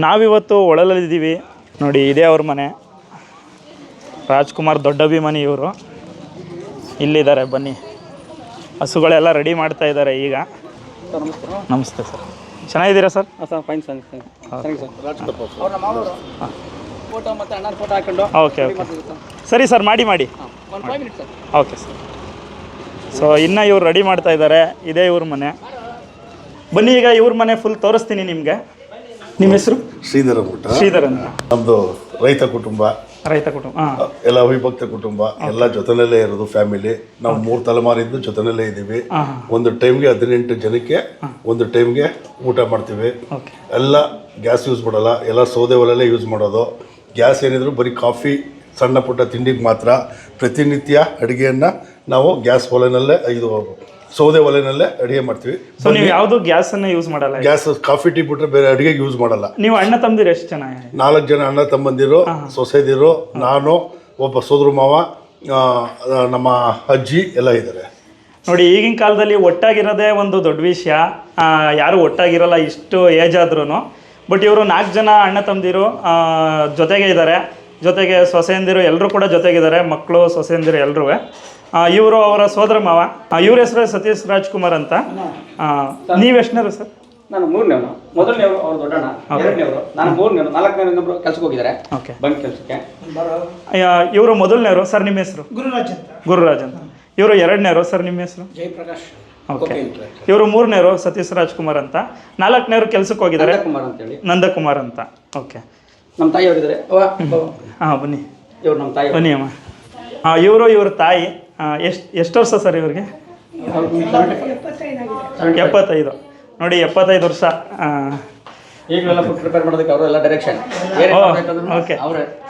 ನಾವಿವತ್ತು ಹೊಳಲಲ್ಲಿದ್ದೀವಿ ನೋಡಿ, ಇದೇ ಅವ್ರ ಮನೆ. ರಾಜ್ಕುಮಾರ್ ದೊಡ್ಡ ಅಭಿಮಾನಿ ಇವರು. ಇಲ್ಲಿದ್ದಾರೆ, ಬನ್ನಿ. ಹಸುಗಳೆಲ್ಲ ರೆಡಿ ಮಾಡ್ತಾ ಇದ್ದಾರೆ ಈಗ. ನಮಸ್ತೆ ಸರ್, ಚೆನ್ನಾಗಿದ್ದೀರಾ sir? Fine sir. Okay okay ಸರಿ ಸರ್, ಮಾಡಿ ಓಕೆ ಸರ್. ಸೊ ಇನ್ನು ಇವ್ರು ರೆಡಿ ಮಾಡ್ತಾ ಇದ್ದಾರೆ, ಇದೇ ಇವ್ರ ಮನೆ. ಬನ್ನಿ ಈಗ ಇವ್ರ ಮನೆ ಫುಲ್ ತೋರಿಸ್ತೀನಿ ನಿಮಗೆ. ನಿಮ್ಮ ಹೆಸರು? ಶ್ರೀಧರ ಅಂತ. ನಮ್ಮದು ರೈತ ಕುಟುಂಬ. ಹಾಂ, ಎಲ್ಲ ಅವಿಭಕ್ತ ಕುಟುಂಬ, ಎಲ್ಲ ಜೊತೆನಲ್ಲೇ ಇರೋದು ಫ್ಯಾಮಿಲಿ. ನಾವು 3 ತಲೆಮಾರಿದ್ದು ಜೊತೆನಲ್ಲೇ ಇದ್ದೀವಿ. ಒಂದು ಟೈಮ್ಗೆ 18 ಜನಕ್ಕೆ ಒಂದು ಟೈಮ್ಗೆ ಊಟ ಮಾಡ್ತೀವಿ. ಎಲ್ಲ ಗ್ಯಾಸ್ ಯೂಸ್ ಮಾಡಲ್ಲ, ಎಲ್ಲ ಸೌದೆ ಒಲೆಯಲ್ಲೇ ಯೂಸ್ ಮಾಡೋದು. ಗ್ಯಾಸ್ ಏನಿದ್ರು ಬರೀ ಕಾಫಿ, ಸಣ್ಣ ಪುಟ್ಟ ತಿಂಡಿಗೆ ಮಾತ್ರ. ಪ್ರತಿನಿತ್ಯ ಅಡುಗೆಯನ್ನು ನಾವು ಗ್ಯಾಸ್ ಒಲೆನಲ್ಲೇ, ಇದು ಸೌದೆ ಒಲೆನಲ್ಲೇ ಅಡುಗೆ ಮಾಡ್ತೀವಿ. ಸೊ ನೀವು ಯಾವುದು ಗ್ಯಾಸನ್ನು ಯೂಸ್ ಮಾಡಲ್ಲ? ಗ್ಯಾಸ್ ಕಾಫಿ ಟೀ ಬಿಟ್ಟರೆ ಬೇರೆ ಅಡುಗೆಗೆ ಯೂಸ್ ಮಾಡಲ್ಲ. ನೀವು ಅಣ್ಣ ತಮ್ಮದಿರು ಎಷ್ಟು ಜನ? 4 ಜನ ಅಣ್ಣ ತಮ್ಮಂದಿರು, ಸೊಸೆದಿರು, ನಾನು, ಒಬ್ಬ ಸೋದರ ಮಾವ, ನಮ್ಮ ಅಜ್ಜಿ ಎಲ್ಲ ಇದ್ದಾರೆ. ನೋಡಿ, ಈಗಿನ ಕಾಲದಲ್ಲಿ ಒಟ್ಟಾಗಿರೋದೇ ಒಂದು ದೊಡ್ಡ ವಿಷಯ. ಯಾರು ಒಟ್ಟಾಗಿರೋಲ್ಲ ಇಷ್ಟು ಏಜ್ ಆದ್ರೂ. ಬಟ್ ಇವರು 4 ಜನ ಅಣ್ಣ ತಮ್ಮದಿರು ಜೊತೆಗೆ ಇದ್ದಾರೆ. ಜೊತೆಗೆ ಸೊಸೆಯಂದಿರು ಎಲ್ಲರೂ ಕೂಡ ಜೊತೆಗಿದ್ದಾರೆ, ಮಕ್ಕಳು ಸೊಸೆಯಂದಿರು ಎಲ್ಲರೂ. ಇವರು ಅವರ ಸೋದರ ಮಾವ. ಇವ್ರ ಹೆಸರು ಸತೀಶ್ ರಾಜ್ಕುಮಾರ್ ಅಂತ. ನೀವು ಎಷ್ಟನೇರು ಸರ್? ನಾನು 3ನೇವನು. ಮೊದಲನೇವರು ಅವ್ರು ದೊಡ್ಡಣ್ಣ, 2ನೇವರು ನಾನು, 3ನೇವರು, 4ನೇವರು ಇನ್ನೊಬ್ರು ಕೆಲಸಕ್ಕೆ ಹೋಗಿದ್ದಾರೆ. ಓಕೆ, ಬಂಕ್ ಕೆಲಸಕ್ಕೆ. ಇವರು ಮೊದಲನೇವರು. ಸರ್ ನಿಮ್ಮ ಹೆಸರು? ಗುರುರಾಜ್ ಅಂತ. ಇವರು 2ನೇವರು. ಸರ್ ನಿಮ್ಮ ಹೆಸರು? ಜಯಪ್ರಕಾಶ್. ಓಕೆ. ಇವರು 3ನೇವರು ಸತೀಶ್ ರಾಜ್ಕುಮಾರ್ ಅಂತ. 4ನೇವರು ಕೆಲಸಕ್ಕೆ ಹೋಗಿದ್ದಾರೆ, ನಂದಕುಮಾರ್ ಅಂತ. ಓಕೆ. ನಮ್ಮ ತಾಯಿಯವರಿದ್ದಾರೆ. ಹಾಂ, ಬನ್ನಿ. ಇವ್ರು ನಮ್ಮ ತಾಯಿ. ಬನ್ನಿ ಅಮ್ಮ. ಇವ್ರ ತಾಯಿ. ಎಷ್ಟು ವರ್ಷ ಸರ್ ಇವ್ರಿಗೆ? 75. ನೋಡಿ, 75 ವರ್ಷ. ಈಗಲೆಲ್ಲ ಫುಡ್ ಪ್ರಿಪೇರ್ ಮಾಡೋದಕ್ಕೆ ಅವರೆಲ್ಲ direction. Okay,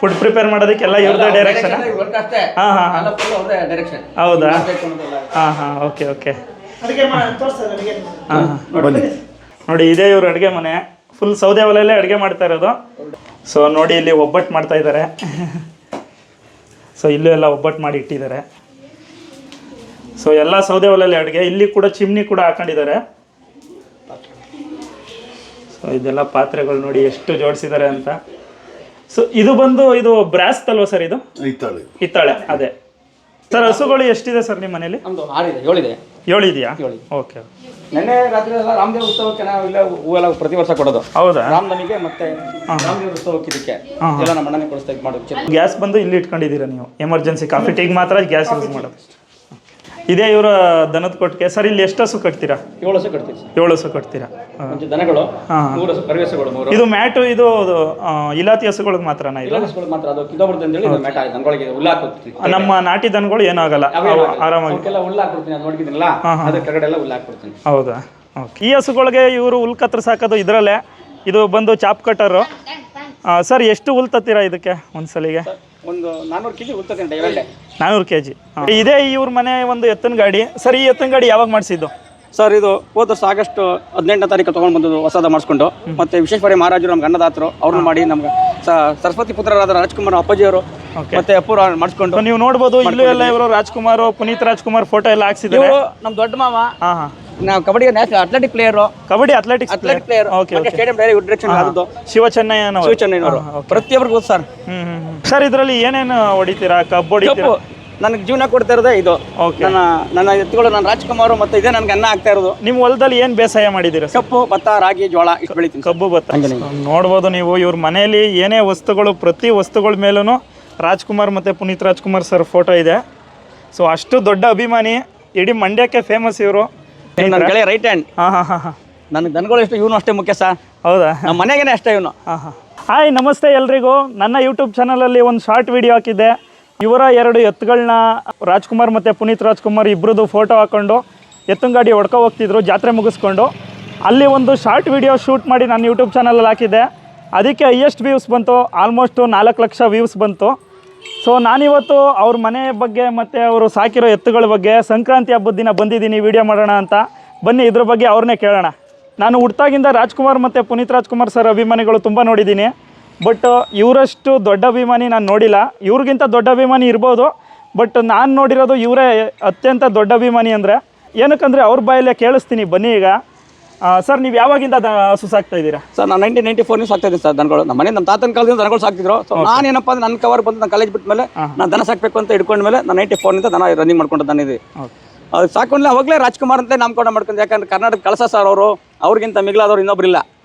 food prepare ಮಾಡೋದಕ್ಕೆಲ್ಲ ಇವ್ರದ್ದೇ direction. ಹೌದಾ? ಹಾಂ, ಓಕೆ ಓಕೆ. ನೋಡಿ, ಇದೇ ಇವ್ರ ಅಡುಗೆ ಮನೆ. ಫುಲ್ ಸೌದೆ ಒಲೆಯಲ್ಲೇ ಅಡುಗೆ ಮಾಡ್ತಾ ಇರೋದು. ಸೊ ನೋಡಿ, ಇಲ್ಲಿ ಒಬ್ಬಟ್ಟು ಮಾಡ್ತಾ ಇದ್ದಾರೆ. ಸೊ ಇಲ್ಲೂ ಎಲ್ಲ ಒಬ್ಬಟ್ಟು ಮಾಡಿ ಇಟ್ಟಿದ್ದಾರೆ. ಸೊ ಎಲ್ಲ ಸೌದೆ ಒಲೆಯಲ್ಲಿ ಅಡುಗೆ. ಇಲ್ಲಿ ಕೂಡ ಚಿಮ್ನಿ ಕೂಡ ಹಾಕೊಂಡಿದ್ದಾರೆ. ಸೊ ಇದೆಲ್ಲ ಪಾತ್ರೆಗಳು ನೋಡಿ ಎಷ್ಟು ಜೋಡಿಸಿದ್ದಾರೆ ಅಂತ. ಸೊ ಇದು ಬ್ರಾಸ್ ತಲ್ವ ಸರ್? ಇದು ಹಿತ್ತಾಳೆ. ಅದೇ ಸರ್. ಹಸುಗಳು ಎಷ್ಟಿದೆ ಸರ್ ನಿಮ್ಮ ಮನೇಲಿ? 7 ಇದೆಯಾ? ಓಕೆ. ನೆನ್ನೆ ರಾತ್ರಿ ಎಲ್ಲ ರಾಮದೇವ ಉತ್ಸವಕ್ಕೆ ನಾವು ಇಲ್ಲ ಹೂವೆಲ್ಲ ಪ್ರತಿ ವರ್ಷ ಕೊಡೋದು. ಹೌದಾ? ರಾಮನವಮಿಗೆ ಮತ್ತೆ ರಾಮದೇವ ಉತ್ಸವಕ್ಕೆ ಇದಕ್ಕೆ ಎಲ್ಲ ನಮ್ಮ ಅಣ್ಣನೇ ಕೊಡಿಸ್ತಾ ಮಾಡೋದು. ಗ್ಯಾಸ್ ಬಂದು ಇಲ್ಲಿ ಇಟ್ಕೊಂಡಿದ್ದೀರಾ ನೀವು? ಎಮರ್ಜೆನ್ಸಿ ಕಾಫಿ ಟೀಗೆ ಮಾತ್ರ ಗ್ಯಾಸ್ ಯೂಸ್ ಮಾಡೋದು. ಇದೇ ಇವರ ದನದ ಕೊಟ್ಟಿಗೆ. ಸರ್ ಇಲ್ಲಿ ಎಷ್ಟು ಹಸು ಕಟ್ತೀರಾ? 7 ಹಸು ಕಟ್ತೀವಿ. 7 ಹಸು ಕಟ್ತೀರಾ? ದನಗಳು 3 ಹಸು, ಕರಿ ಹಸುಗಳು 3. ಇದು ಮ್ಯಾಟು, ಇದು ಇಲಾತಿ ಹಸುಗಳಿಗೆ ಮಾತ್ರನಾ? ಇದು ಹಸುಗಳು ಮಾತ್ರ. ಅದು ಕಿದೋಬರ್ದು ಅಂತೇಳಿ ಮ್ಯಾಟ್ ದನಗಳಿಗೆ ಹುಲ್ಲು ಹಾಕ್ಕೊಡ್ತೀವಿ. ನಮ್ಮ ನಾಟಿ ದನಗಳು ಏನಾಗಲ್ಲ, ಆರಾಮಾಗಿ ಹುಲ್ಲು ಹಾಕ್ಕೊಡ್ತೀನಿ. ಅದು ನೋಡ್ಕಿದ್ದೀನಲ್ಲ, ಅದ್ರ ಕೆಳಗಡೆ ಎಲ್ಲ ಹುಲ್ಲು ಹಾಕ್ಕೊಡ್ತೀನಿ. ಹೌದಾ? ಓಕೆ. ಈ ಹಸುಗಳಿಗೆ ಇವರು ಹುಲ್ ಕತ್ತರಿಸಿ ಹಾಕೋದು ಇದರಲ್ಲೇ. ಇದು ಬಂದು ಚಾಪ್ ಕಟ್ಟರು. ಸರ್ ಎಷ್ಟು ಹುಲ್ ತತ್ತೀರಾ ಇದಕ್ಕೆ ಒಂದ್ಸಲಿಗೆ? ಒಂದು 400 kg ಹುಲ್ ತತ್ತೀನಿ ಡೈವಲ್ಡೆ. 400 kg. ಇದೇ ಇವ್ರ ಮನೆ ಒಂದು ಎತ್ತಿನ ಗಾಡಿ. ಸರ್ ಈ ಎತ್ತಿನ ಗಾಡಿ ಯಾವಾಗ ಮಾಡಿಸಿದ್ದು ಸರ್? ಇದು ಹೋದ ವರ್ಷ ಆಗಸ್ಟ್ 18ನೇ ತಾರೀಕು ತೊಗೊಂಡು ಬಂದು ಹೊಸದ ಮಾಡಿಸ್ಕೊಂಡು, ಮತ್ತೆ ವಿಶ್ವೇಶ್ವರಯ್ಯ ಮಹಾರಾಜರು ನಮ್ಗೆ ಅನ್ನದಾತರು, ಅವ್ರನ್ನ ಮಾಡಿ ನಮ್ಗೆ ಸರಸ್ವತಿ ಪುತ್ರರಾದ ರಾಜ್ಕುಮಾರ್ ಅಪ್ಪಾಜಿಯವರು ಮತ್ತೆ ಅಪ್ಪೂರು ಮಾಡಿಸ್ಕೊಂಡು ನೀವು ನೋಡ್ಬೋದು. ಇಲ್ಲೂ ಎಲ್ಲ ಇವರು ರಾಜ್ಕುಮಾರ್, ಪುನೀತ್ ರಾಜ್ಕುಮಾರ್ ಫೋಟೋ ಎಲ್ಲ ಹಾಕ್ಸಿದ್ದಾರೆ. ನಮ್ಮ ದೊಡ್ಡ ಮಾವ. ನಾವು kabaddi national athletic player. Kabaddi athletics player. Okay. Stadium direction ಆದದ್ದು ಶಿವಚನ್ನಯ್ಯನವರು. ಪ್ರತಿಯೊಬ್ಬರಿಗೂ ಸರ್. ಸರ್ ಇದರಲ್ಲಿ ಏನೇನು ಹೊಡಿತೀರಾ? ಕಬ್ಬು ಹೊಡಿತೀರಾ? ನನಗೆ ಜೀವನ ಕೊಡ್ತಾ ಇರೋದೇ ಇದು. ನನ್ನ ಎತ್ತುಗಳು, ನನ್ನ ರಾಜ್ಕುಮಾರ್, ಮತ್ತೆ ಇದೇ ನನಗೆ ಅನ್ನ ಆಗ್ತಾ ಇರೋದು. ನಿಮ್ಮ ಹೊಲದಲ್ಲಿ ಏನು ಬೇಸಾಯ ಮಾಡಿದ್ದೀರಾ? ಕಬ್ಬು, ಭತ್ತ, ರಾಗಿ, ಜೋಳ ಇಷ್ಟು ಬೆಳಿತೀನಿ. ಕಬ್ಬು, ಭತ್ತ. ನೋಡ್ಬೋದು ನೀವು ಇವ್ರ ಮನೆಯಲ್ಲಿ ಏನೇ ವಸ್ತುಗಳು, ಪ್ರತಿ ವಸ್ತುಗಳ ಮೇಲೂ ರಾಜ್ಕುಮಾರ್ ಮತ್ತು ಪುನೀತ್ ರಾಜ್ಕುಮಾರ್ ಸರ್ ಫೋಟೋ ಇದೆ. ಸೊ ಅಷ್ಟು ದೊಡ್ಡ ಅಭಿಮಾನಿ, ಇಡೀ ಮಂಡ್ಯಕ್ಕೆ ಫೇಮಸ್ ಇವರು. ನನ್ನ ಗೆಳೆಯ ರೈಟ್ ಹ್ಯಾಂಡ್. ನನಗೆ ದನಗಳು ಎಷ್ಟು, ಇವನು ಅಷ್ಟೇ ಮುಖ್ಯ ಸರ್. ಹೌದಾ? ನಮ್ಮ ಮನೆಗೇನೆ ಅಷ್ಟೇ ಇವನು. ಹಾಯ್, ನಮಸ್ತೆ ಎಲ್ರಿಗೂ. ನನ್ನ ಯೂಟ್ಯೂಬ್ ಚಾನಲಲ್ಲಿ ಒಂದು ಶಾರ್ಟ್ ವಿಡಿಯೋ ಹಾಕಿದ್ದೆ. ಇವರ 2 ಎತ್ತುಗಳನ್ನ ರಾಜ್ಕುಮಾರ್ ಮತ್ತು ಪುನೀತ್ ರಾಜ್ಕುಮಾರ್ ಇಬ್ಬರದು ಫೋಟೋ ಹಾಕ್ಕೊಂಡು ಎತ್ತಿನ ಗಾಡಿ ಹೊಡ್ಕೊ ಹೋಗ್ತಿದ್ರು ಜಾತ್ರೆ ಮುಗಿಸ್ಕೊಂಡು. ಅಲ್ಲಿ ಒಂದು ಶಾರ್ಟ್ ವಿಡಿಯೋ ಶೂಟ್ ಮಾಡಿ ನನ್ನ ಯೂಟ್ಯೂಬ್ ಚಾನಲಲ್ಲಿ ಹಾಕಿದ್ದೆ. ಅದಕ್ಕೆ ಹೈಯೆಸ್ಟ್ ವ್ಯೂಸ್ ಬಂತು. ಆಲ್ಮೋಸ್ಟು 4 ಲಕ್ಷ ವ್ಯೂಸ್ ಬಂತು. ಸೊ ನಾನಿವತ್ತು ಅವ್ರ ಮನೆ ಬಗ್ಗೆ ಮತ್ತು ಅವರು ಸಾಕಿರೋ ಎತ್ತುಗಳ ಬಗ್ಗೆ ಸಂಕ್ರಾಂತಿ ಹಬ್ಬದ ದಿನ ಬಂದಿದ್ದೀನಿ ವಿಡಿಯೋ ಮಾಡೋಣ ಅಂತ. ಬನ್ನಿ ಇದ್ರ ಬಗ್ಗೆ ಅವ್ರನ್ನೇ ಕೇಳೋಣ. ನಾನು ಹುಟ್ಟಾಗಿಂದ ರಾಜ್ಕುಮಾರ್ ಮತ್ತು ಪುನೀತ್ ರಾಜ್ಕುಮಾರ್ ಸರ್ ಅಭಿಮಾನಿಗಳು ತುಂಬ ನೋಡಿದ್ದೀನಿ. ಬಟ್ ಇವರಷ್ಟು ದೊಡ್ಡ ಅಭಿಮಾನಿ ನಾನು ನೋಡಿಲ್ಲ. ಇವ್ರಿಗಿಂತ ದೊಡ್ಡ ಅಭಿಮಾನಿ ಇರ್ಬೋದು, ಬಟ್ ನಾನು ನೋಡಿರೋದು ಇವರೇ ಅತ್ಯಂತ ದೊಡ್ಡ ಅಭಿಮಾನಿ. ಅಂದರೆ ಏನಕ್ಕಂದರೆ ಅವ್ರ ಬಾಯಲ್ಲೇ ಕೇಳಿಸ್ತೀನಿ. ಬನ್ನಿ ಈಗ ಸರ್ ನೀವು ಯಾವಾಗಿಂದ ಹಸು ಸಾಕ್ತಾ ಇದ್ದೀರಾ? ಸರ್ ನಾನು 1994 ಸಾಕ್ತಾ ಇದ್ದೀನಿ ಸರ್ ದನಗಳು. ನಮ್ಮ ಮನೆ ನಮ್ಮ ತಾತನ ಕಾಲದಿಂದ ದನಗಳು ಸಾಕ್ತಿದ್ರು. ಸೊ ನಾನೇನಪ್ಪ ಅಂದ್ರೆ ನನ್ನ ಕವರ್ ಬಂದು ನಾನು ಕಾಲೇಜ್ ಬಿಟ್ಟ ಮೇಲೆ ನಾನು ದನ ಸಾಕಬೇಕು ಅಂತ ಹಿಡ್ಕೊಂಡ್ಮೇಲೆ ನಾನು 94 ದನ ರನ್ನಿಂಗ್ ಮಾಡ್ಕೊಂಡು ದನ ಇದೆ. ಅದು ಸಾಕೊಂಡ್ಲೆ ಅವಾಗಲೇ ರಾಜ್ಕುಮಾರ್ ಅಂತ ನಾಮಕರಣ ಮಾಡ್ಕೊಂಡು. ಯಾಕಂದ್ರೆ ಕರ್ನಾಟಕ ಕಳಸ ಸರ್ ಅವರು ಅವ್ರಿಗಿಂತ ಮಿಗಿಲಾದವ್ರು ಇನ್ನೊಬ್ರು ಇಲ್ಲ.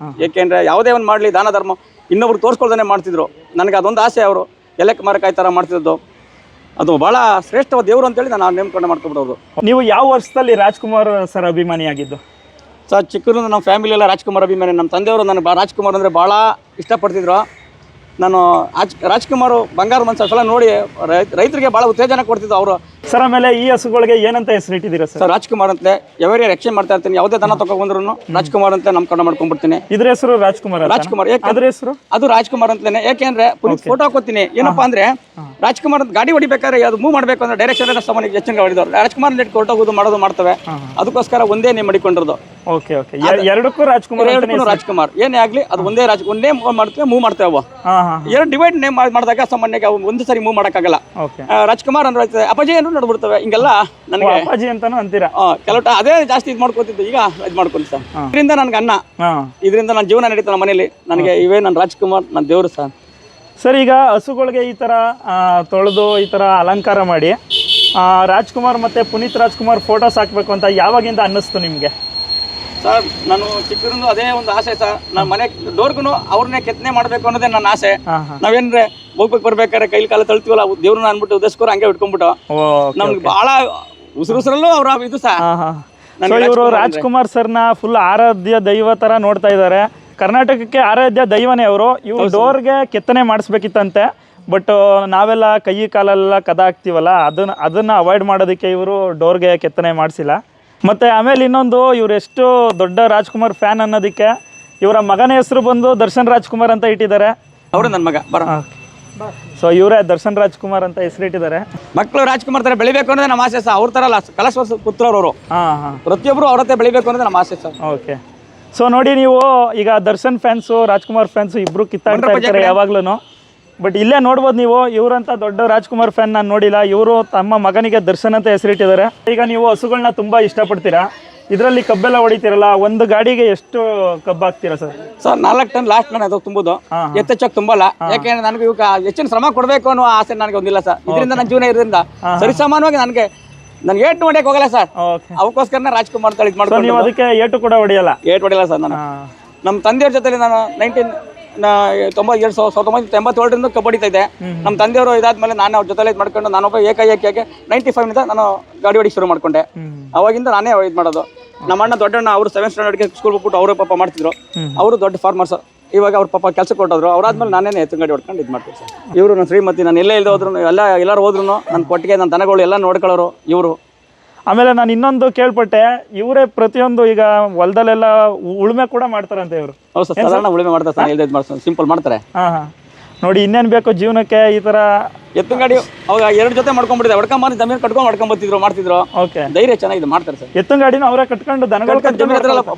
ಏಕೆಂದರೆ ಯಾವುದೇ ಒಂದು ಮಾಡಲಿ ದಾನ ಧರ್ಮ ಇನ್ನೊಬ್ರು ತೋರಿಸ್ಕೊಳ್ದೇ ಮಾಡ್ತಿದ್ರು. ನನಗೆ ಅದೊಂದು ಆಸೆ, ಅವರು ಎಲೆಕ್ ಮರಕಾಯಿ ಥರ ಮಾಡ್ತಿದ್ದು ಅದು ಭಾಳ ಶ್ರೇಷ್ಠ ದೇವರು ಅಂತೇಳಿ ನಾನು ನೇಮಕರಣ ಮಾಡ್ಕೊಬಿಡೋದು. ನೀವು ಯಾವ ವರ್ಷದಲ್ಲಿ ರಾಜ್ಕುಮಾರ್ ಸರ್ ಅಭಿಮಾನಿಯಾಗಿದ್ದು? ಸರ್ ಚಿಕ್ಕರಿಂದ ನಮ್ಮ ಫ್ಯಾಮಿಲಿ ಎಲ್ಲ ರಾಜ್ಕುಮಾರ್ ಅಭಿಮಾನಿ. ನಮ್ಮ ತಂದೆಯವರು ನನಗೆ ರಾಜ್ಕುಮಾರ್ ಅಂದರೆ ಭಾಳ ಇಷ್ಟಪಡ್ತಿದ್ರು. ನಾನು ರಾಜ್ಕುಮಾರ್ ಬಂಗಾರ ಮನ್ಸ ಸಲ ನೋಡಿ ರೈತರಿಗೆ ಭಾಳ ಉತ್ತೇಜನ ಕೊಡ್ತಿದ್ದು ಅವರು. ಸರ್ ಆಮೇಲೆ ಈ ಹಸುಗಳಿಗೆ ಏನಂತ ಹೆಸರಿಟ್ಟಿದ್ದೀರಾ ಸರ್? ಸರ್ ರಾಜ್ಕುಮಾರ್ ಅಂತಲೇ ಎವರಿ ರಕ್ಷಣೆ ಮಾಡ್ತಾ ಇರ್ತೀನಿ. ಯಾವುದೇ ದನ ತಗೊಂಡ್ರು ರಾಜ್ಕುಮಾರ್ ಅಂತ ನಾಮಕರಣ ಮಾಡ್ಕೊಂಡ್ಬಿಡ್ತೀನಿ. ಇದ್ರ ಹೆಸರು ರಾಜ್ಕುಮಾರ್? ರಾಜ್ಕುಮಾರ್. ಅದ್ರ ಹೆಸರು ಅದು ರಾಜ್ಕುಮಾರ್ ಅಂತಲೇ. ಯಾಕೆಂದ್ರೆ ಫೋಟೋ ಹಾಕೋತೀನಿ. ಏನಪ್ಪಾ ಅಂದ್ರೆ ರಾಜ್ಕುಮಾರ್ ಅಂತ ಗಾಡಿ ಹೊಡಿಬೇಕಾದ್ರೆ ಅದು ಮೂವ್ ಮಾಡಬೇಕು ಅಂದ್ರೆ ಡೈರೆಕ್ಷನ್ ಸಾಮಾನ್ಯ ಹೆಚ್ಚಿನ ಹೊಡಿದವ್ರು ರಾಜ್ಕುಮಾರ್ ನೆಟ್ ಹೊರಟೋಗೋದು ಮಾಡೋದು ಮಾಡ್ತವೆ. ಅದಕ್ಕೋಸ್ಕರ ಒಂದೇ ನೇಮ್ ಮಾಡಿಕೊಂಡಿರೋದು. Okay okay. ಎರಡಕ್ಕೂ ರಾಜ್ಕುಮಾರ್ ಏನೇ ಆಗ್ಲಿ ಅದು ಒಂದೇ ಒಂದೇ ಮಾಡ್ತೇವೆ, ಮೂವ್ ಮಾಡ್ತೇವೆ. ಅವು ಎರಡು ಡಿವೈಡ್ ನೇಮ್ ಮಾಡಿದಾಗ ಸಾಮಾನ್ಯವಾಗಿ ಅವು ಒಂದು ಸರಿ ಮೂವ್ ಮಾಡಕ್ಕಾಗಲ್ಲ. ರಾಜ್ಕುಮಾರ್ ಅಂದ್ರೆ ಅಪ್ಪಾಜಿ ಏನು ನೋಡ್ಬಿಡ್ತವೆ. ಹಿಂಗೆಲ್ಲ ನನಗೆ ಅಪ್ಪಾಜಿ ಅಂತಾನು ಅಂತೀರಾ? ಕೆಲವು ಅದೇ ಜಾಸ್ತಿ ಇದು ಮಾಡ್ಕೊತಿದ್ದು. ಈಗ ಇದು ಮಾಡ್ಕೊಂಡು ಸರ್ ಇದರಿಂದ ನನ್ಗೆ ಅನ್ನ, ಇದರಿಂದ ನನ್ನ ಜೀವನ ನಡೀತಾ ನಮ್ಮ ಮನೇಲಿ. ನನಗೆ ಇವೇ ನನ್ನ ರಾಜ್ಕುಮಾರ್ ನನ್ನ ದೇವರು ಸರ್. ಸರ್ ಈಗ ಹಸುಗಳಿಗೆ ಈ ಥರ ತೊಳೆದು ಈ ಥರ ಅಲಂಕಾರ ಮಾಡಿ ರಾಜ್ಕುಮಾರ್ ಮತ್ತು ಪುನೀತ್ ರಾಜ್ಕುಮಾರ್ ಫೋಟೋಸ್ ಹಾಕಬೇಕು ಅಂತ ಯಾವಾಗಿಂದ ಅನ್ನಿಸ್ತು ನಿಮಗೆ? ಸರ್ ನಾನು ಚಿಕ್ಕರಿಂದ ಅದೇ ಒಂದು ಆಸೆ ಸರ್. ನನ್ನ ಮನೆ ಡೋರ್ಗು ಅವ್ರನ್ನೇ ಕೆತ್ತನೆ ಮಾಡಬೇಕು ಅನ್ನೋದೇ ನನ್ನ ಆಸೆ. ನಾವೇನ್ರೆ ಹೋಗ್ಬೇಕು ಬರ್ಬೇಕಾದ್ರೆ ಕೈಲಿ ಕಾಲ ತಳ್ತೀವಲ್ಲ ದೇವ್ರನ್ನ ಅನ್ಬಿಟ್ಟು ಉದ್ದೇಶಕ್ಕೋರು ಹಂಗೆ ಇಟ್ಕೊಂಡ್ಬಿಟ್ಟು ನಮ್ಗೆ ಭಾಳ ಉಸಿರುಸರಲ್ಲೂ ಅವ್ರ ಇದು ಸರ್. ಇವರು ರಾಜ್ಕುಮಾರ್ ಸರ್ನ ಫುಲ್ ಆರಾಧ್ಯ ದೈವ ಥರ ನೋಡ್ತಾ ಇದ್ದಾರೆ. ಕರ್ನಾಟಕಕ್ಕೆ ಆರಾಧ್ಯ ದೈವನೇ ಅವರು. ಇವ್ರು ಡೋರ್ಗೆ ಕೆತ್ತನೆ ಮಾಡಿಸ್ಬೇಕಿತ್ತಂತೆ. ಬಟ್ ನಾವೆಲ್ಲ ಕೈ ಕಾಲೆಲ್ಲ ಕದ ಹಾಕ್ತೀವಲ್ಲ ಅದನ್ನು ಅವಾಯ್ಡ್ ಮಾಡೋದಕ್ಕೆ ಇವರು ಡೋರ್ಗೆ ಕೆತ್ತನೆ ಮಾಡಿಸಿಲ್ಲ. ಮತ್ತು ಆಮೇಲೆ ಇನ್ನೊಂದು, ಇವ್ರು ಎಷ್ಟು ದೊಡ್ಡ ರಾಜ್ಕುಮಾರ್ ಫ್ಯಾನ್ ಅನ್ನೋದಕ್ಕೆ ಇವರ ಮಗನ ಹೆಸರು ಬಂದು ದರ್ಶನ್ ರಾಜ್ಕುಮಾರ್ ಅಂತ ಇಟ್ಟಿದ್ದಾರೆ. ಅವರು ನನ್ನ ಮಗ ಬರ. ಸೊ ಇವರೇ ದರ್ಶನ್ ರಾಜ್ಕುಮಾರ್ ಅಂತ ಹೆಸರಿಟ್ಟಿದ್ದಾರೆ. ಮಕ್ಕಳು ರಾಜ್ಕುಮಾರ್ ಥರ ಬೆಳಿಬೇಕು ಅನ್ನೋದೇ ನಮ್ಮ ಆಸೆ ಸರ್. ಅವ್ರ ಥರ ಕಲಶ ಪುತ್ರವರು ಪ್ರತಿಯೊಬ್ಬರು ಅವ್ರ ಹತ್ರ ಬೆಳಿಬೇಕು ಅನ್ನೋದೇ ನಮ್ಮ ಆಸೆ ಸರ್. ಓಕೆ. ಸೊ ನೋಡಿ, ನೀವು ಈಗ ದರ್ಶನ್ ಫ್ಯಾನ್ಸು ರಾಜ್ಕುಮಾರ್ ಫ್ಯಾನ್ಸು ಇಬ್ಬರು ಕಿತ್ತಾಡ್ತಾ ಇರ್ತಾರೆ ಯಾವಾಗ್ಲೂ. ಬಟ್ ಇಲ್ಲೇ ನೋಡ್ಬೋದು ನೀವು, ಇವರಂತ ದೊಡ್ಡ ರಾಜ್ಕುಮಾರ್ ಫ್ಯಾನ್ ನಾನು ನೋಡಿಲ್ಲ. ಇವರು ತಮ್ಮ ಮಗನಿಗೆ ದರ್ಶನ್ ಅಂತ ಹೆಸರಿಟ್ಟಿದ್ದಾರೆ. ಈಗ ನೀವು ಹಸುಗಳನ್ನ ತುಂಬ ಇಷ್ಟಪಡ್ತೀರಾ. ಇದರಲ್ಲಿ ಕಬ್ಬೆಲ್ಲ ಹೊಡಿತೀರಲ್ಲ, ಒಂದು ಗಾಡಿಗೆ ಎಷ್ಟು ಕಬ್ಬು ಹಾಕ್ತೀರಾ ಸರ್? ಸರ್ 4 ಟನ್ ಲಾಸ್ಟ್ ನಾನು ಅದು ತುಂಬೋದು. ಎತ್ತೆಚ್ಚಕ್ಕೆ ತುಂಬಲ್ಲ. ಯಾಕೆಂದ್ರೆ ನನಗೆ ಇವಾಗ ಹೆಚ್ಚಿನ ಶ್ರಮ ಕೊಡಬೇಕು ಅನ್ನೋ ಆಸೆ ನನಗೆ ಒಂದಿಲ್ಲ ಸರ್. ಇದರಿಂದ ನನ್ನ ಜೀವನ ಇರೋದ್ರಿಂದ ಸರಿಸಮಾನವಾಗಿ ನನಗೆ ಏಟು ಹೊಡಿಯಕ್ಕೆ ಹೋಗಲ್ಲ ಸರ್. ಅವಕ್ಕೋಸ್ಕರ ರಾಜ್ಕುಮಾರ್ ತಳಿ ಮಾಡ್ಕೊಂಡು ನೀವು ಅದಕ್ಕೆ ಏಟು ಕೂಡ ಹೊಡಿಯಲ್ಲ? ಏಟು ಹೊಡಿಯಲ್ಲ ಸರ್. ನಾನು ನಮ್ಮ ತಂದೆಯವ್ರ ಜೊತೆ ನಾನು 1987ರಿಂದ ಕಬಡ್ಡಿತಾ ಇದ್ದೆ. ನಮ್ಮ ತಂದೆಯವರು ಇದಾದ್ಮೇಲೆ ನಾನು ಅವ್ರ ಜೊತೆ ಇದು ಮಾಡ್ಕೊಂಡು ನಾನೊಬ್ಬ ಏಕಾಏಕಿಯಾಗಿ 95ನಿಂದ ನಾನು ಗಾಡಿ ಹೊಡಿ ಶುರು ಮಾಡ್ಕೊಂಡೆ. ಅವಾಗಿಂದ ನಾನೇ ಇದು ಮಾಡೋದು. ನಮ್ಮ ಅಣ್ಣ ದೊಡ್ಡಣ್ಣ ಅವರು 7th ಸ್ಟ್ಯಾಂಡರ್ಡ್ಗೆ ಸ್ಕೂಲ್ ಹೋಗ್ಬಿಟ್ಟು ಅವರು ಪಾಪ ಮಾಡ್ತಿದ್ರು. ಅವರು ದೊಡ್ಡ ಫಾರ್ಮರ್ಸ್. ಇವಾಗ ಅವ್ರ ಪಾಪ ಕೆಲಸಕ್ಕೆ ಕೊಟ್ಟೋದ್ರು. ಅವ್ರಾದ್ಮೇಲೆ ನಾನೇ ಎತ್ತು ಗಾಡಿ ಹೊಡ್ಕೊಂಡು ಇದು ಮಾಡ್ತೀನಿ ಸರ್. ಇವರು ನನ್ನ ಶ್ರೀಮತಿ. ನಾನು ಎಲ್ಲೇ ಇಲ್ಲದೆ ಹೋದ್ರು ಎಲ್ಲರೂ ಹೋದ್ರು ನನ್ನ ಕೊಟ್ಟಿಗೆ ನನ್ನ ದನಗಳು ಎಲ್ಲ ನೋಡ್ಕೊಳ್ಳೋರು ಇವರು. ಆಮೇಲೆ ನಾನು ಇನ್ನೊಂದು ಕೇಳ್ಪಟ್ಟೆ, ಇವರೇ ಪ್ರತಿಯೊಂದು ಈಗ ಹೊಲದಲ್ಲೆಲ್ಲ ಉಳುಮೆ ಕೂಡ ಮಾಡ್ತಾರಂತೆ ಇವರು. ಹೌದು ಸರ್, ಸಾಧಾರಣ ಉಳುಮೆ ಮಾಡ್ತಾರೆ ಸರ್. ಇಲ್ದೇ ಮಾಡ್ತಾರೆ, ಸಿಂಪಲ್ ಮಾಡ್ತಾರೆ. ನೋಡಿ, ಇನ್ನೇನು ಬೇಕು ಜೀವನಕ್ಕೆ ಈ ಥರ ಎತ್ತಿನ ಗಾಡಿ. ಅವಾಗ 2 ಜೊತೆ ಮಾಡ್ಕೊಂಡ್ಬಿಟ್ಟಿದೆ. ಹೊಡ್ಕೊಂಬಂದು ಜಮೀನು ಕಟ್ಕೊಂಡು ಮಾಡ್ತಿದ್ರು. ಓಕೆ, ಧೈರ್ಯ ಚೆನ್ನಾಗಿದೆ, ಮಾಡ್ತಾರೆ ಸರ್. ಎತ್ತಿನ ಗಾಡಿನ ಅವರೇ ಕಟ್ಕೊಂಡು ದನಗಳು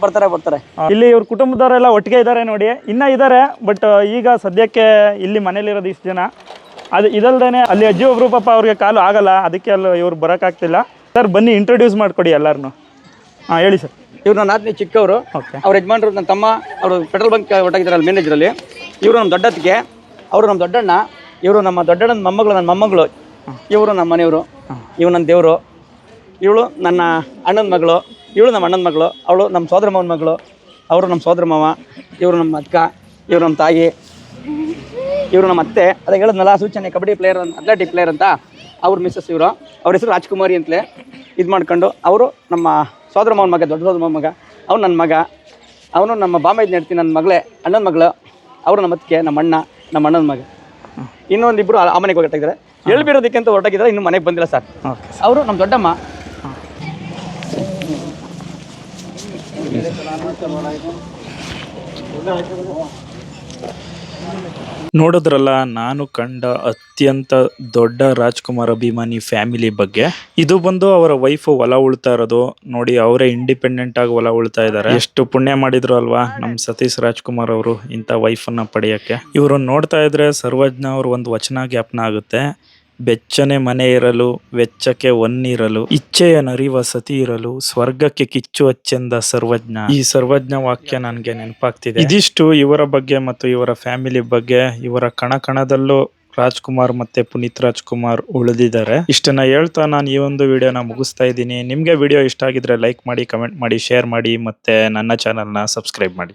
ಬರ್ತಾರೆ. ಇಲ್ಲಿ ಇವ್ರ ಕುಟುಂಬದವರೆಲ್ಲ ಒಟ್ಟಿಗೆ ಇದ್ದಾರೆ ನೋಡಿ. ಇನ್ನೂ ಇದ್ದಾರೆ, ಬಟ್ ಈಗ ಸದ್ಯಕ್ಕೆ ಇಲ್ಲಿ ಮನೇಲಿರೋದು ಇಷ್ಟು ಜನ. ಅದು ಇದಲ್ದೇನೆ ಅಲ್ಲಿ ಅಜ್ಜಿ ಒಬ್ರು ಪಾಪ ಅವ್ರಿಗೆ ಕಾಲು ಆಗಲ್ಲ, ಅದಕ್ಕೆ ಅಲ್ಲಿ ಇವ್ರು ಬರೋಕ್ಕಾಗ್ತಿಲ್ಲ. ಸರ್ ಬನ್ನಿ, ಇಂಟ್ರೊಡ್ಯೂಸ್ ಮಾಡಿಕೊಡಿ ಎಲ್ಲರನ್ನು. ಹೇಳಿ ಸರ್. ಇವ್ರು ನನ್ನ ಆತ್ಮೀಯ ಚಿಕ್ಕವರು. ಅವ್ರ ಯಜಮಾನ್ರು ನನ್ನ ತಮ್ಮ. ಅವರು ಪೆಟ್ರೋಲ್ ಬಂಕ್ ಒಟ್ಟಾಗಿದ್ದಾರಲ್ಲ ಮ್ಯಾನೇಜರಲ್ಲಿ. ಇವರು ನಮ್ಮ ದೊಡ್ಡತ್ತಿಗೆ, ಅವರು ನಮ್ಮ ದೊಡ್ಡಣ್ಣ. ಇವರು ನಮ್ಮ ದೊಡ್ಡಣ್ಣನ ಮೊಮ್ಮಗಳು, ನನ್ನ ಮೊಮ್ಮಗಳು. ಇವರು ನಮ್ಮ ಮನೆಯವರು. ಇವು ನನ್ನ ದೇವರು. ಇವಳು ನನ್ನ ಅಣ್ಣನ ಮಗಳು. ಇವಳು ನಮ್ಮ ಅಣ್ಣನ ಮಗಳು. ಅವಳು ನಮ್ಮ ಸೋದರ ಮಾವನ ಮಗಳು. ಅವರು ನಮ್ಮ ಸೋದರ ಮಾವ. ಇವರು ನಮ್ಮ ಅಕ್ಕ. ಇವರು ನಮ್ಮ ತಾಯಿ. ಇವರು ನಮ್ಮ ಅತ್ತೆ. ಅದೇ ಹೇಳಿದ್ನಲ್ಲ, ಸೂಚನೆ ಕಬಡ್ಡಿ ಪ್ಲೇಯರ್, ಅಥ್ಲೆಟಿಕ್ ಪ್ಲೇಯರ್ ಅಂತ. ಅವ್ರ ಮಿಸ್ಸಸ್ ಇವರು. ಅವ್ರ ಹೆಸರು ರಾಜ್ಕುಮಾರಿ ಅಂತಲೇ ಇದು ಮಾಡ್ಕೊಂಡು. ಅವರು ನಮ್ಮ ಸೋದರ ಮಾವನ ಮಗ, ದೊಡ್ಡ ಸೋದರ ಮಾವನ ಮಗ. ಅವ್ನು ನನ್ನ ಮಗ. ಅವನು ನಮ್ಮ ಬಾಂಬೆ ನೆಡ್ತೀನಿ, ನನ್ನ ಮಗಳೇ, ಅಣ್ಣನ ಮಗಳು. ಅವರು ನಮ್ಮ ಅತ್ತಿಗೆ, ನಮ್ಮ ಅಣ್ಣ, ನಮ್ಮ ಅಣ್ಣನ ಮಗ. ಇನ್ನೊಂದಿಬ್ಬರು ಆ ಮನೆಗೆ ಹೊರಟಾಗಿದ್ದಾರೆ. ಎಳ್ಬಿರೋದಕ್ಕೆ ಅಂತ ಹೊರಟಾಗಿದ್ದಾರೆ, ಇನ್ನೂ ಮನೆಗೆ ಬಂದಿಲ್ಲ ಸರ್. ಅವರು ನಮ್ಮ ದೊಡ್ಡಮ್ಮ. ನೋಡಿದ್ರಲ್ಲ, ನಾನು ಕಂಡ ಅತ್ಯಂತ ದೊಡ್ಡ ರಾಜ್ಕುಮಾರ್ ಅಭಿಮಾನಿ ಫ್ಯಾಮಿಲಿ ಬಗ್ಗೆ. ಇದು ಬಂದು ಅವರ ವೈಫ್ ಹೊಲ ಉಳ್ತಾ ಇರೋದು ನೋಡಿ. ಅವರೇ ಇಂಡಿಪೆಂಡೆಂಟ್ ಆಗಿ ಹೊಲ ಉಳ್ತಾ ಇದ್ದಾರೆ. ಎಷ್ಟು ಪುಣ್ಯ ಮಾಡಿದ್ರು ಅಲ್ವಾ ನಮ್ ಸತೀಶ್ ರಾಜ್ಕುಮಾರ್ ಅವರು ಇಂಥ ವೈಫ್ ಅನ್ನ ಪಡೆಯಕ್ಕೆ. ಇವರು ನೋಡ್ತಾ ಇದ್ರೆ ಸರ್ವಜ್ಞ ಅವ್ರ ಒಂದು ವಚನ ಜ್ಞಾಪನ ಆಗುತ್ತೆ. ಬೆಚ್ಚನೆ ಮನೆ ಇರಲು ವೆಚ್ಚಕ್ಕೆ ಒನ್ನಿರಲು ಇಚ್ಛೆಯ ನರಿವ ಸತಿ ಇರಲು ಸ್ವರ್ಗಕ್ಕೆ ಕಿಚ್ಚು ಹಚ್ಚೆಂದ ಸರ್ವಜ್ಞ. ಈ ಸರ್ವಜ್ಞ ವಾಕ್ಯ ನನಗೆ ನೆನಪಾಗ್ತಿದೆ. ಇದಿಷ್ಟು ಇವರ ಬಗ್ಗೆ ಮತ್ತು ಇವರ ಫ್ಯಾಮಿಲಿ ಬಗ್ಗೆ. ಇವರ ಕಣಕಣದಲ್ಲೂ ರಾಜ್ಕುಮಾರ್ ಮತ್ತೆ ಪುನೀತ್ ರಾಜ್ಕುಮಾರ್ ಉಳಿದಿದ್ದಾರೆ. ಇಷ್ಟನ್ನ ಹೇಳ್ತಾ ನಾನು ಈ ಒಂದು ವಿಡಿಯೋನ ಮುಗಿಸ್ತಾ ಇದ್ದೀನಿ. ನಿಮ್ಗೆ ವಿಡಿಯೋ ಇಷ್ಟ ಆಗಿದ್ರೆ ಲೈಕ್ ಮಾಡಿ, ಕಮೆಂಟ್ ಮಾಡಿ, ಶೇರ್ ಮಾಡಿ ಮತ್ತೆ ನನ್ನ ಚಾನಲ್ನ ಸಬ್ಸ್ಕ್ರೈಬ್ ಮಾಡಿ.